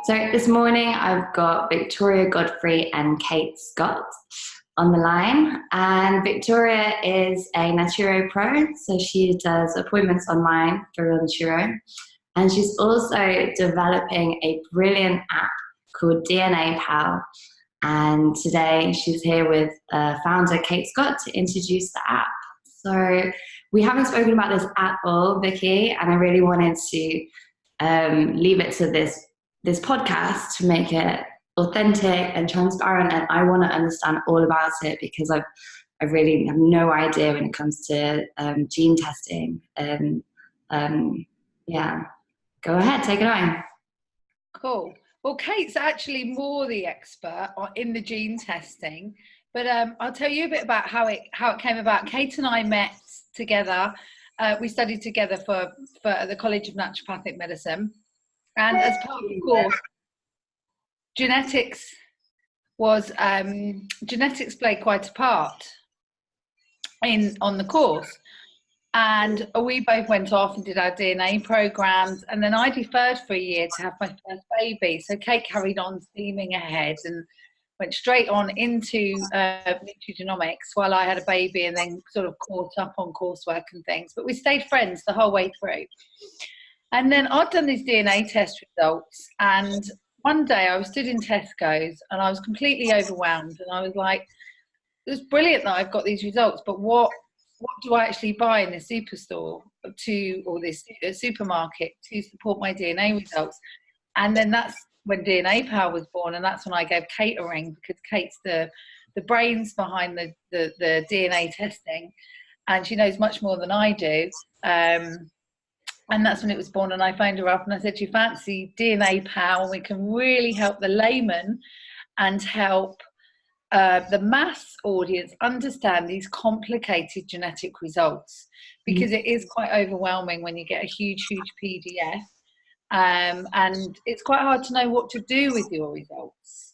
So this morning I've got Victoria, Godfrey and Kate Scott on the line. And Victoria is a Naturo pro, so she does appointments online for Naturo. And she's also developing a brilliant app called DNA Pal. And today she's here with founder Kate Scott to introduce the app. So we haven't spoken about this at all, Vicky, and I really wanted to leave it to this podcast to make it authentic and transparent, and I want to understand all about it because I really have no idea when it comes to gene testing. And yeah, go ahead, take it away. Cool. Well, Kate's actually more the expert in the gene testing, but I'll tell you a bit about how it came about. Kate and I met together. We studied together for the College of Naturopathic Medicine, and as part of the course, genetics played quite a part on the course. And we both went off and did our DNA programs, and then I deferred for a year to have my first baby. So Kate carried on steaming ahead and went straight on into nutrigenomics while I had a baby, and then sort of caught up on coursework and things. But we stayed friends the whole way through. And then I'd done these DNA test results, and one day I was stood in Tesco's and I was completely overwhelmed, and I was like, it was brilliant that I've got these results, but what do I actually buy in the superstore or this supermarket to support my DNA results? And then that's when DNA Pal was born, and that's when I gave Kate a ring, because Kate's the brains behind the DNA testing, and she knows much more than I do. And that's when it was born, and I phoned her up and I said, do you fancy DNA Pal? We can really help the layman and help the mass audience understand these complicated genetic results, because it is quite overwhelming when you get a huge PDF, and it's quite hard to know what to do with your results.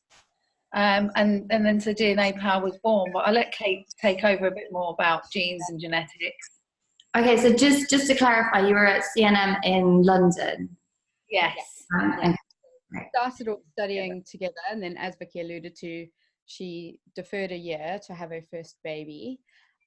And then so DNA Pal was born, but I'll let Kate take over a bit more about genes and genetics. Okay, so just to clarify, you were at CNM in London? Yes. We started off studying together, and then, as Vicky alluded to, she deferred a year to have her first baby.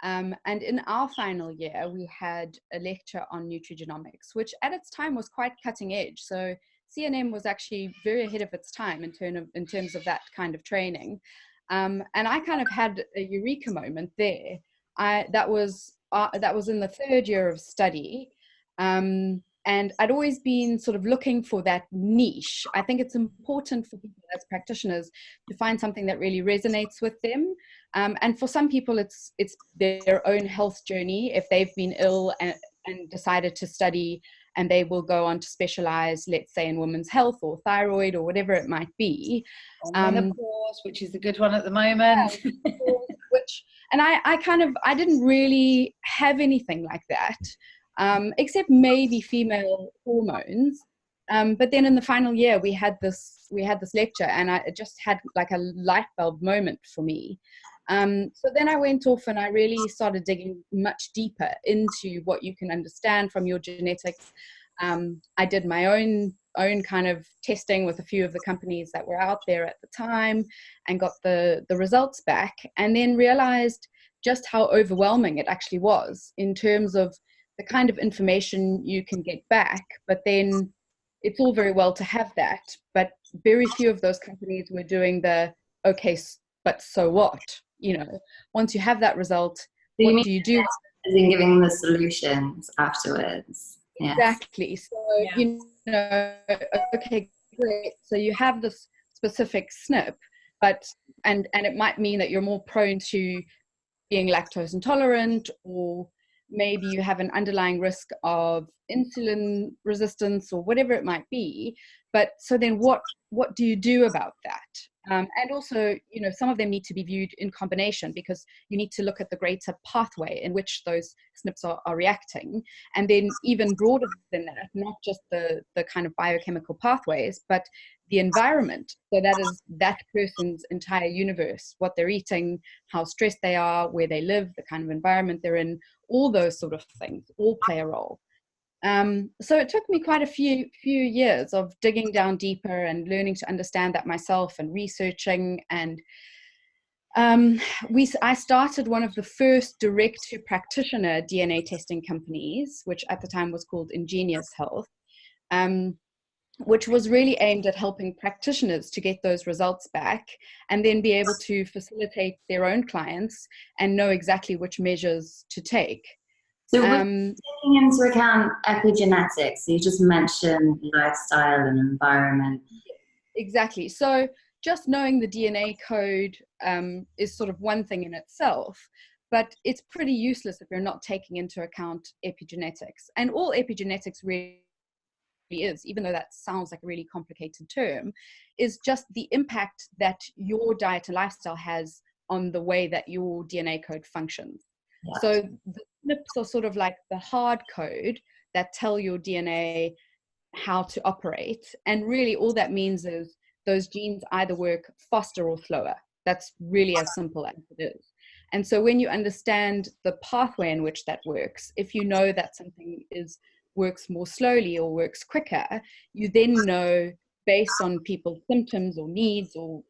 And in our final year, we had a lecture on nutrigenomics, which at its time was quite cutting edge. So CNM was actually very ahead of its time in terms of that kind of training. And I kind of had a Eureka moment there. That was in the third year of study. And I'd always been sort of looking for that niche. I think it's important for people as practitioners to find something that really resonates with them. And for some people, it's their own health journey. If they've been ill and decided to study, and they will go on to specialize, let's say, in women's health or thyroid or whatever it might be. Menopause, which is a good one at the moment. I didn't really have anything like that. Except maybe female hormones. But then in the final year, we had this lecture, and it just had like a light bulb moment for me. So then I went off and I really started digging much deeper into what you can understand from your genetics. I did my own kind of testing with a few of the companies that were out there at the time, and got the results back, and then realized just how overwhelming it actually was in terms of the kind of information you can get back. But then it's all very well to have that, but very few of those companies were doing the, okay, but so what? Once you have that result, what do you do? As in giving the solutions afterwards. Yes. Exactly. So, okay, great. So you have this specific SNP, and it might mean that you're more prone to being lactose intolerant, or maybe you have an underlying risk of insulin resistance or whatever it might be. But so then what do you do about that? And also, some of them need to be viewed in combination, because you need to look at the greater pathway in which those SNPs are reacting. And then even broader than that, not just the kind of biochemical pathways, but the environment. So that is that person's entire universe, what they're eating, how stressed they are, where they live, the kind of environment they're in, all those sort of things all play a role. So it took me quite a few years of digging down deeper and learning to understand that myself and researching. And I started one of the first direct to practitioner DNA testing companies, which at the time was called Ingenious Health, which was really aimed at helping practitioners to get those results back and then be able to facilitate their own clients and know exactly which measures to take. So we're taking into account epigenetics. You just mentioned lifestyle and environment. Exactly. So just knowing the DNA code is sort of one thing in itself, but it's pretty useless if you're not taking into account epigenetics. And all epigenetics really is, even though that sounds like a really complicated term, is just the impact that your diet and lifestyle has on the way that your DNA code functions. Yeah. So the SNPs are sort of like the hard code that tell your DNA how to operate. And really all that means is those genes either work faster or slower. That's really as simple as it is. And so when you understand the pathway in which that works, if you know that something works more slowly or works quicker, you then know, based on people's symptoms or needs or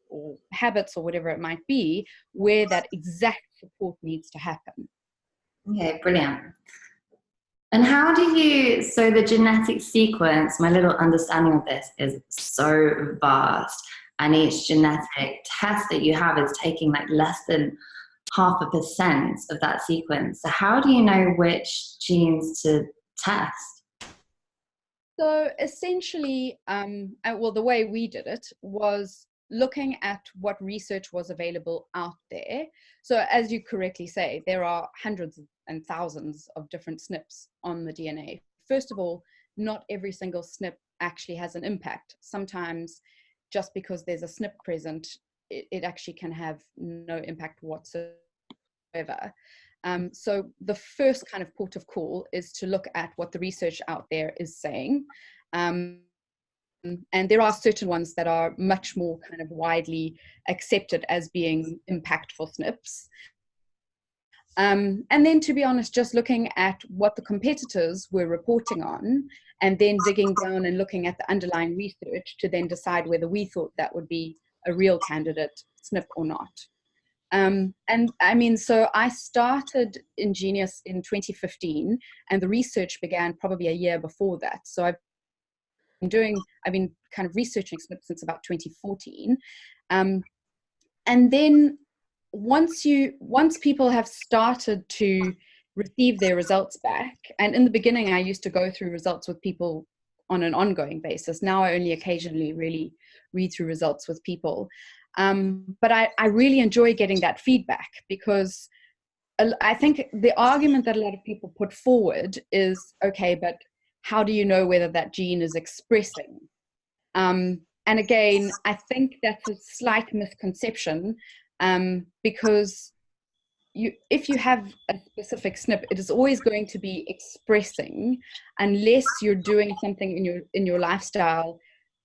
habits or whatever it might be, where that exact support needs to happen. Okay, brilliant. And how do you, so the genetic sequence, my little understanding of this is so vast, and each genetic test that you have is taking like less than 0.5% of that sequence. So how do you know which genes to test? So essentially, well, the way we did it was looking at what research was available out there. So as you correctly say, there are hundreds and thousands of different SNPs on the DNA. First of all, not every single SNP actually has an impact. Sometimes just because there's a SNP present, it actually can have no impact whatsoever. So the first kind of port of call is to look at what the research out there is saying. And there are certain ones that are much more kind of widely accepted as being impactful SNPs. And then, to be honest, just looking at what the competitors were reporting on and then digging down and looking at the underlying research to then decide whether we thought that would be a real candidate SNP or not. And I mean, so I started Ingenious in 2015 and the research began probably a year before that. So I've been kind of researching SNPs since about 2014. And then once people have started to receive their results back, and in the beginning I used to go through results with people on an ongoing basis. Now I only occasionally really read through results with people. But I really enjoy getting that feedback, because I think the argument that a lot of people put forward is, okay, but how do you know whether that gene is expressing? And again, I think that's a slight misconception, because if you have a specific SNP, it is always going to be expressing unless you're doing something in your lifestyle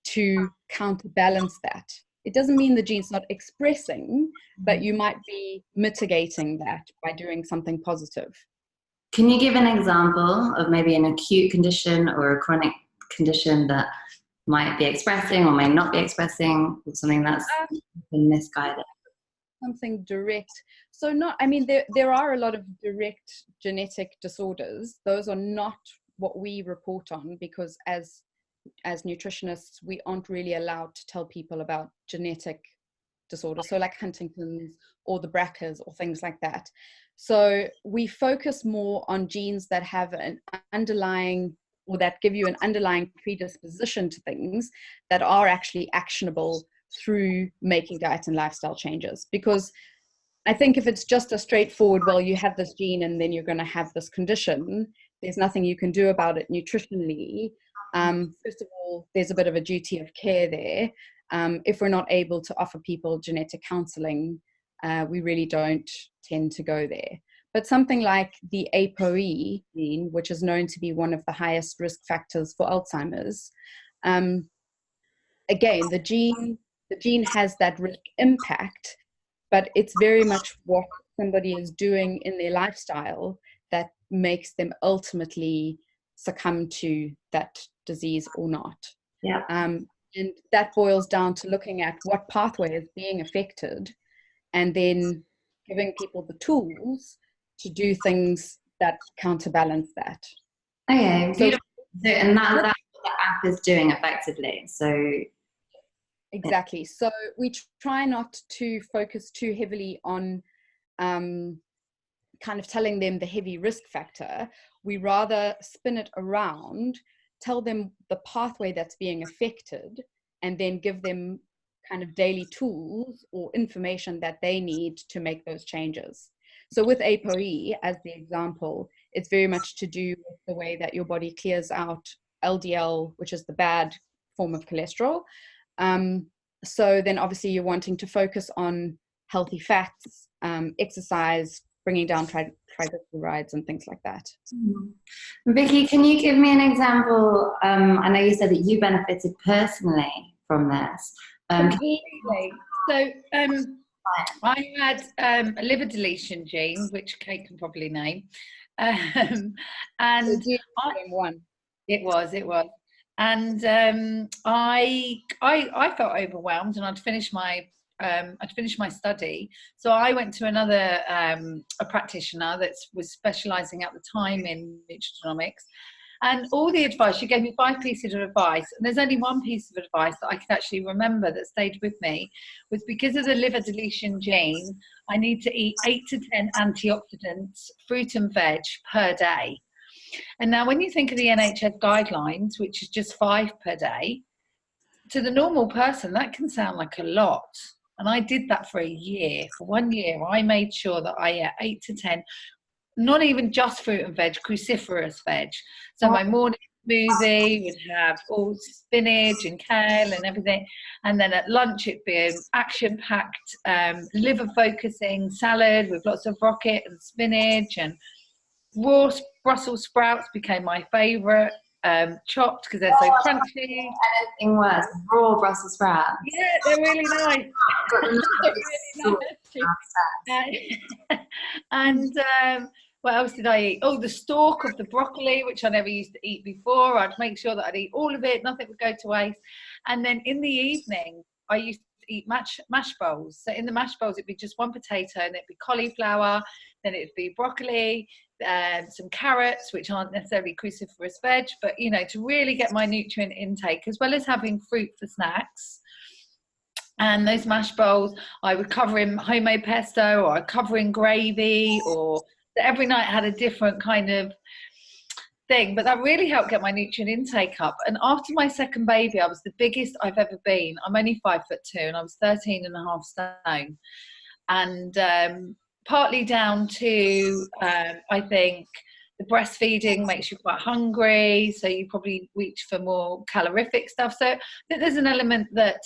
to counterbalance that. It doesn't mean the gene's not expressing, but you might be mitigating that by doing something positive. Can you give an example of maybe an acute condition or a chronic condition that might be expressing or may not be expressing, or something that's been misguided? Something direct. So there are a lot of direct genetic disorders. Those are not what we report on, because as nutritionists, we aren't really allowed to tell people about genetic disorders. So like Huntington's or the BRCAs or things like that. So we focus more on genes that have an underlying, or that give you an underlying predisposition to things that are actually actionable through making diet and lifestyle changes. Because I think if it's just a straightforward, well, you have this gene and then you're going to have this condition, there's nothing you can do about it nutritionally. First of all, there's a bit of a duty of care there. If we're not able to offer people genetic counseling, we really don't tend to go there. But something like the ApoE gene, which is known to be one of the highest risk factors for Alzheimer's, again, the gene has that risk impact, but it's very much what somebody is doing in their lifestyle that makes them ultimately succumb to that disease or not. Yeah. And that boils down to looking at what pathway is being affected, and then giving people the tools to do things that counterbalance that. Okay, So, beautiful. So, and that's what the app is doing effectively. So exactly. So we try not to focus too heavily on kind of telling them the heavy risk factor. We rather spin it around, tell them the pathway that's being affected, and then give them kind of daily tools or information that they need to make those changes. So with ApoE, as the example, it's very much to do with the way that your body clears out LDL, which is the bad form of cholesterol. So then obviously you're wanting to focus on healthy fats, exercise, bringing down triglycerides and things like that. Vicky, can you give me an example? I know you said that you benefited personally from this. Completely. So I had a liver deletion gene, which Kate can probably name. And one. It was. And I felt overwhelmed, and I'd finished my study. So I went to another a practitioner that was specialising at the time in nutrigenomics. And all the advice, she gave me 5 pieces of advice, and there's only one piece of advice that I could actually remember that stayed with me, was because of the liver deletion gene, I need to eat 8 to 10 antioxidants, fruit and veg per day. And now when you think of the NHS guidelines, which is just 5 per day, to the normal person, that can sound like a lot. And I did that for a year. For 1 year, I made sure that I ate 8 to 10, not even just fruit and veg, cruciferous veg. So my morning smoothie would have all spinach and kale and everything. And then at lunch, it'd be an action-packed, liver-focusing salad with lots of rocket and spinach, and raw Brussels sprouts became my favourite. Chopped because they're so crunchy. Anything worse, raw Brussels sprouts. Yeah, they're really nice. And what else did I eat? Oh, the stalk of the broccoli, which I never used to eat before. I'd make sure that I'd eat all of it, nothing would go to waste. And then in the evening, I used to eat mash bowls. So in the mash bowls, it'd be just one potato, and it'd be cauliflower, then it'd be broccoli, some carrots, which aren't necessarily cruciferous veg, but you know, to really get my nutrient intake, as well as having fruit for snacks. And those mash bowls, I would cover in homemade pesto, or I'd cover in gravy, or every night had a different kind of thing. But that really helped get my nutrient intake up. And after my second baby, I was the biggest I've ever been. I'm only 5'2", and I was 13.5 stone. And partly down to, I think, the breastfeeding makes you quite hungry, so you probably reach for more calorific stuff. So I think there's an element that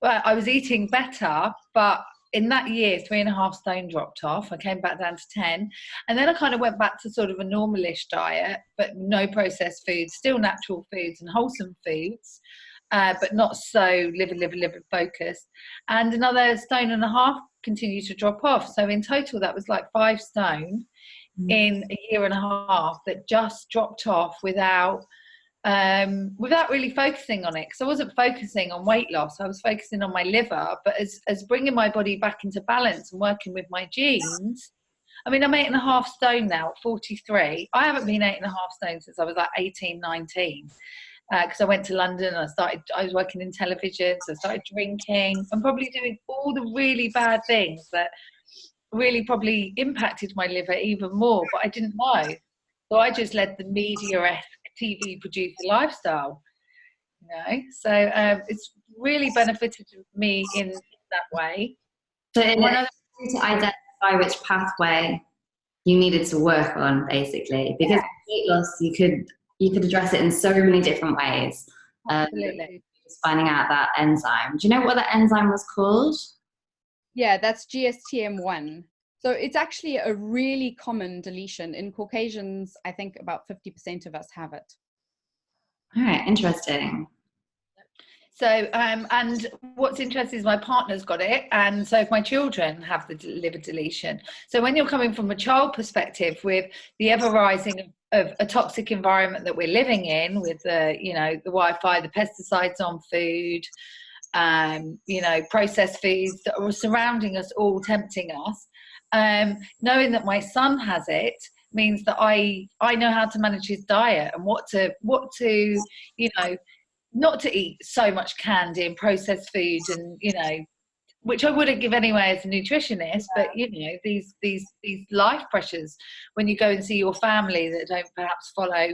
I was eating better, but in that year, 3.5 stone dropped off. I came back down to 10. And then I kind of went back to sort of a normalish diet, but no processed foods, still natural foods and wholesome foods, but not so liver focused. And another 1.5 stone continued to drop off. So in total, that was like 5 stone in a year and a half that just dropped off without really focusing on it, because I wasn't focusing on weight loss. I was focusing on my liver, but as bringing my body back into balance and working with my genes. I mean, I'm 8.5 stone now at 43. I haven't been 8.5 stone since I was like 18, 19. Because I went to London and I was working in television, so I started drinking and probably doing all the really bad things that really probably impacted my liver even more, but I didn't know. So I just led the media-esque TV producer lifestyle, you know. So it's really benefited me in that way. So to identify which pathway you needed to work on, basically, because weight loss, you could address it in so many different ways. Absolutely. Just finding out that enzyme. Do you know what that enzyme was called? Yeah, that's GSTM1. So it's actually a really common deletion. In Caucasians, I think about 50% of us have it. All right, interesting. So, and what's interesting is my partner's got it, and so my children have the liver deletion. So when you're coming from a child perspective, with the ever rising of a toxic environment that we're living in, with the, you know, the Wi-Fi, the pesticides on food, you know, processed foods that are surrounding us, all tempting us, knowing that my son has it means that I know how to manage his diet and what to, you know, not to eat so much candy and processed food, and, you know, which I wouldn't give anyway as a nutritionist, but, you know, these life pressures when you go and see your family that don't perhaps follow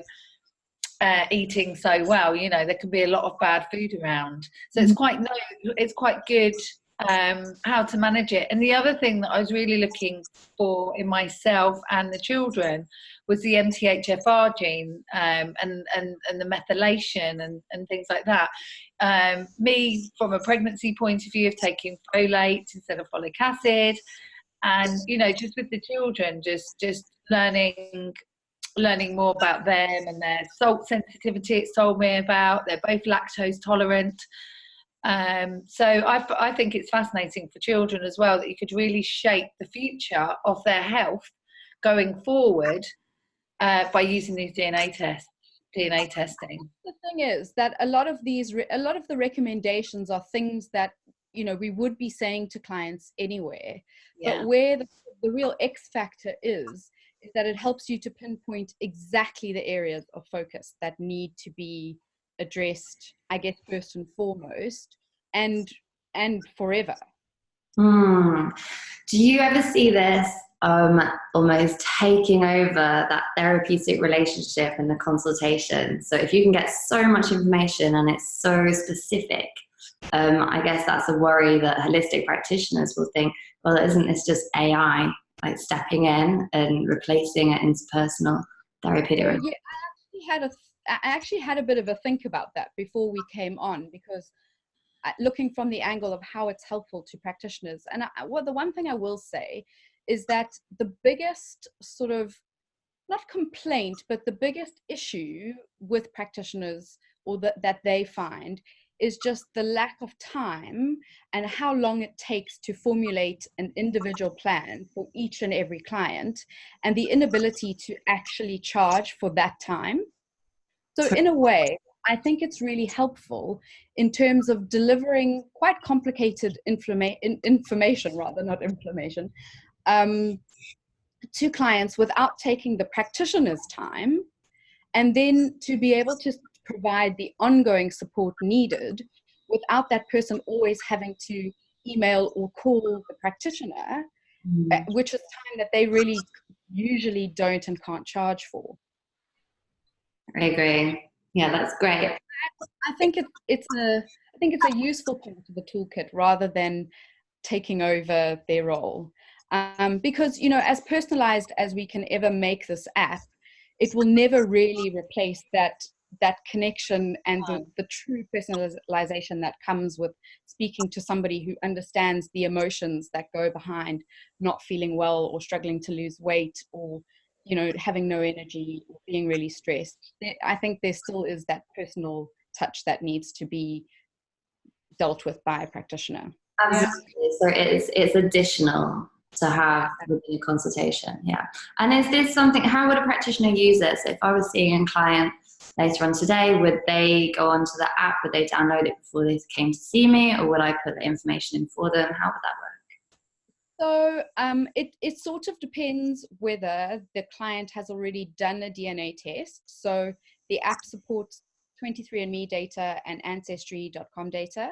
eating so well, you know, there can be a lot of bad food around. So it's quite good how to manage it. And the other thing that I was really looking for in myself and the children was the MTHFR gene, and the methylation and things like that. Me, from a pregnancy point of view, of taking folate instead of folic acid, and, you know, just with the children, just learning more about them and their salt sensitivity. It's told me about, they're both lactose tolerant. So I think it's fascinating for children as well, that you could really shape the future of their health going forward by using these DNA testing. The thing is that a lot of the recommendations are things that, you know, we would be saying to clients anywhere. Yeah. But where the real X factor is that it helps you to pinpoint exactly the areas of focus that need to be addressed, I guess, first and foremost, and forever. Do you ever see this almost taking over that therapeutic relationship and the consultation? So if you can get so much information and it's so specific, I guess that's a worry that holistic practitioners will think, well, isn't this just AI, like stepping in and replacing an interpersonal therapeutic? Yeah, I actually had a bit of a think about that before we came on, because looking from the angle of how it's helpful to practitioners. And the one thing I will say is that the biggest sort of, not complaint, but the biggest issue with practitioners, or that they find, is just the lack of time and how long it takes to formulate an individual plan for each and every client, and the inability to actually charge for that time. So in a way, I think it's really helpful in terms of delivering quite complicated information, rather, not inflammation, to clients without taking the practitioner's time, and then to be able to provide the ongoing support needed without that person always having to email or call the practitioner, which is time that they really usually don't and can't charge for. I agree. Yeah, that's great. I think it's a useful part of the toolkit rather than taking over their role, because, you know, as personalized as we can ever make this app, it will never really replace that connection and the true personalization that comes with speaking to somebody who understands the emotions that go behind not feeling well, or struggling to lose weight, or, you know, having no energy, or being really stressed. I think there still is that personal touch that needs to be dealt with by a practitioner. Absolutely. So it's additional to have within a consultation. Yeah. And is this something, how would a practitioner use this? If I was seeing a client later on today, would they go onto the app? Would they download it before they came to see me, or would I put the information in for them? How would that work? So it sort of depends whether the client has already done a DNA test. So the app supports 23andMe data and Ancestry.com data.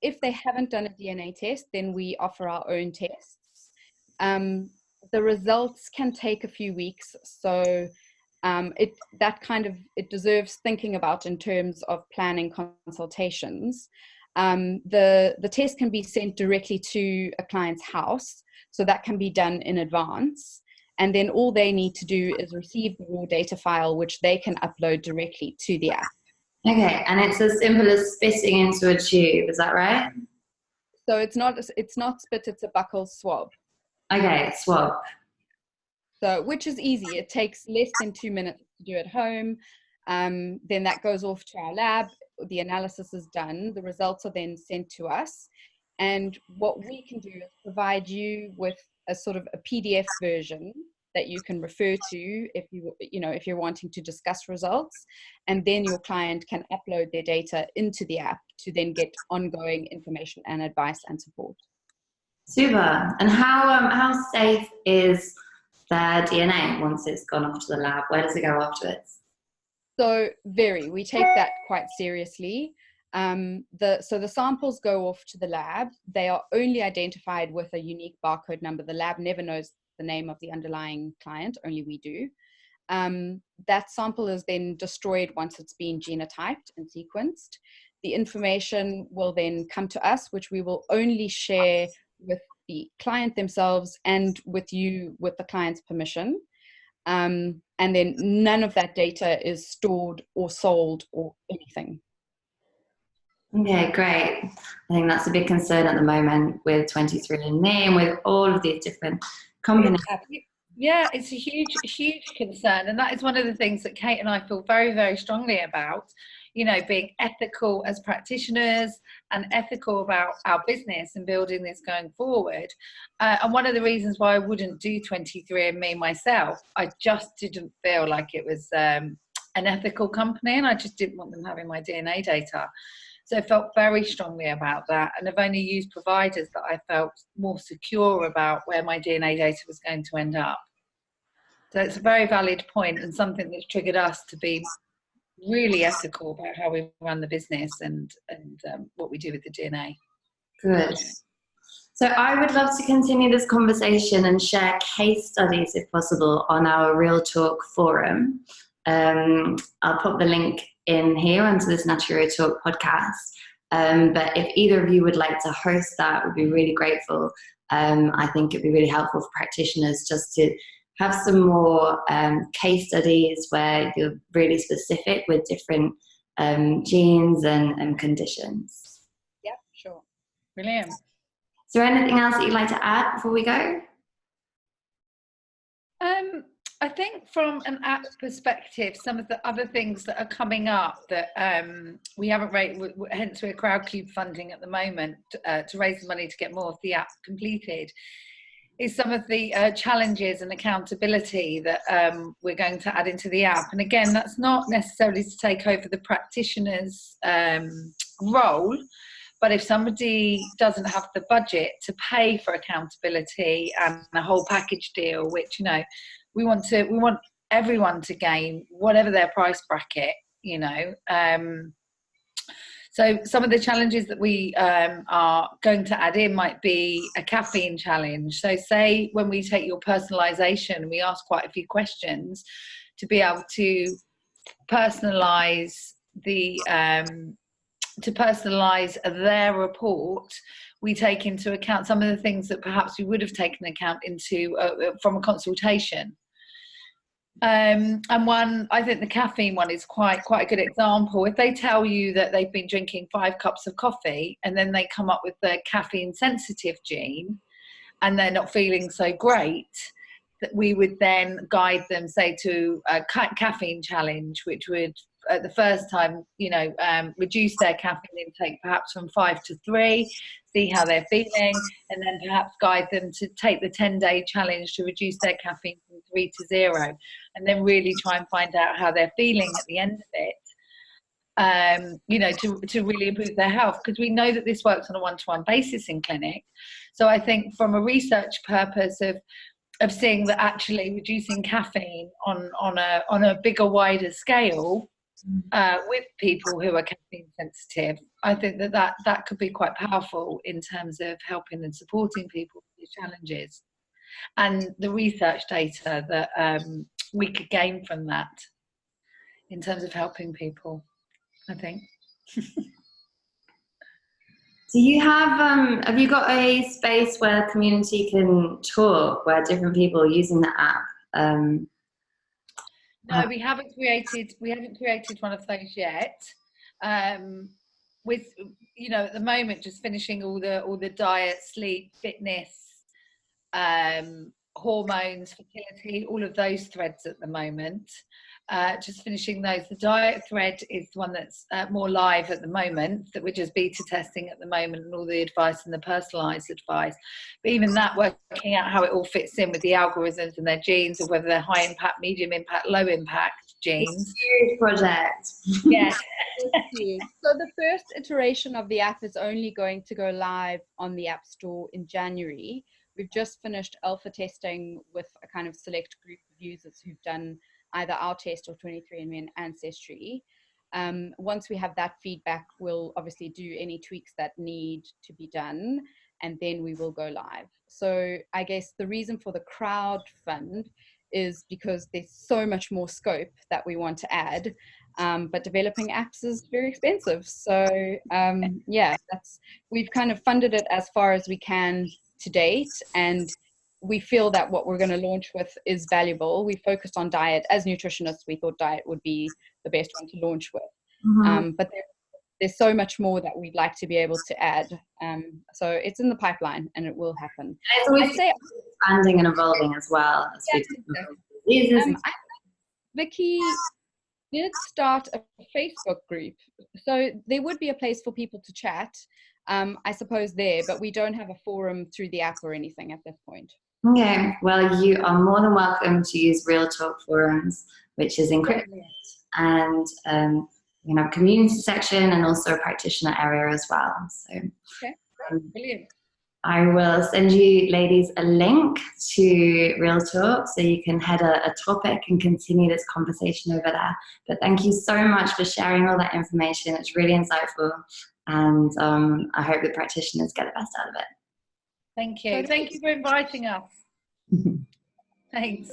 If they haven't done a DNA test, then we offer our own tests. The results can take a few weeks, so it deserves thinking about in terms of planning consultations. The test can be sent directly to a client's house, so that can be done in advance. And then all they need to do is receive the raw data file, which they can upload directly to the app. Okay, and it's as simple as spitting into a tube, is that right? So it's not spit, it's a buccal swab. Okay, swab. So, which is easy. It takes less than 2 minutes to do at home. Then that goes off to our lab. The analysis is done. The results are then sent to us. And what we can do is provide you with a sort of a PDF version that you can refer to if if you're wanting to discuss results. And then your client can upload their data into the app to then get ongoing information and advice and support. Super. And how safe is their DNA once it's gone off to the lab? Where does it go afterwards? So we take that quite seriously. So the samples go off to the lab. They are only identified with a unique barcode number. The lab never knows the name of the underlying client, only we do. That sample is then destroyed once it's been genotyped and sequenced. The information will then come to us, which we will only share with the client themselves and with you with the client's permission. And then none of that data is stored or sold or anything. Okay, great. I think that's a big concern at the moment with 23andMe and with all of these different companies. Yeah, it's a huge concern. And that is one of the things that Kate and I feel very, very strongly about, being ethical as practitioners and ethical about our business and building this going forward. And one of the reasons why I wouldn't do 23andMe myself, I just didn't feel like it was an ethical company, and I just didn't want them having my DNA data. So I felt very strongly about that, and I've only used providers that I felt more secure about where my DNA data was going to end up. So it's a very valid point and something that's triggered us to be really ethical about how we run the business and what we do with the DNA. Good. So I would love to continue this conversation and share case studies, if possible, on our Real Talk forum. I'll put the link in here onto this Naturo Talk podcast. But if either of you would like to host that, we'd be really grateful. I think it'd be really helpful for practitioners just to have some more case studies where you're really specific with different genes and conditions. Yeah, sure. Brilliant. Is there anything else that you'd like to add before we go? I think from an app perspective, some of the other things that are coming up that we haven't raised, hence we're Crowdcube funding at the moment to raise the money to get more of the app completed, is some of the challenges and accountability that we're going to add into the app. And again, that's not necessarily to take over the practitioner's role, but if somebody doesn't have the budget to pay for accountability and a whole package deal, which, we want everyone to gain whatever their price bracket, So some of the challenges that we are going to add in might be a caffeine challenge. So say when we take your personalization, we ask quite a few questions to be able to personalize their report. We take into account some of the things that perhaps we would have taken account into from a consultation. And I think the caffeine one is quite a good example. If they tell you that they've been drinking 5 cups of coffee and then they come up with the caffeine sensitive gene and they're not feeling so great, that we would then guide them, say, to a caffeine challenge, which would at the first time, reduce their caffeine intake perhaps from 5 to 3, see how they're feeling, and then perhaps guide them to take the 10-day challenge to reduce their caffeine from 3 to 0, and then really try and find out how they're feeling at the end of it, to really improve their health, because we know that this works on a one-to-one basis in clinic. So I think from a research purpose of seeing that actually reducing caffeine on a bigger, wider scale with people who are caffeine sensitive, I think that could be quite powerful in terms of helping and supporting people with these challenges, and the research data that we could gain from that in terms of helping people, I think. Do you have you got a space where the community can talk, where different people are using the app? No, we haven't created one of those yet. With at the moment, just finishing all the diet, sleep, fitness, hormones, fertility, all of those threads at the moment. just finishing those. The diet thread is the one that's more live at the moment, that we're just beta testing at the moment, and all the advice and the personalised advice. But even that, working out how it all fits in with the algorithms and their genes, or whether they're high impact, medium impact, low impact genes. Huge project. Yeah. So the first iteration of the app is only going to go live on the App Store in January. We've just finished alpha testing with a kind of select group of users who've done either our test or 23andMe and Ancestry. Once we have that feedback, we'll obviously do any tweaks that need to be done, and then we will go live. So I guess the reason for the crowd fund is because there's so much more scope that we want to add, but developing apps is very expensive. So yeah, we've kind of funded it as far as we can to date, and we feel that what we're going to launch with is valuable. We focused on diet. As nutritionists, we thought diet would be the best one to launch with. But there's so much more that we'd like to be able to add. So it's in the pipeline, and it will happen. It's always expanding and evolving as well. Vicky did start a Facebook group, so there would be a place for people to chat, I suppose, there, but we don't have a forum through the app or anything at this point. Okay, well, you are more than welcome to use Real Talk forums, which is encrypted, and you have a community section and also a practitioner area as well. So, okay, brilliant. I will send you ladies a link to Real Talk so you can head a topic and continue this conversation over there. But thank you so much for sharing all that information. It's really insightful, and I hope the practitioners get the best out of it. Thank you. Thank you for inviting us. Thanks.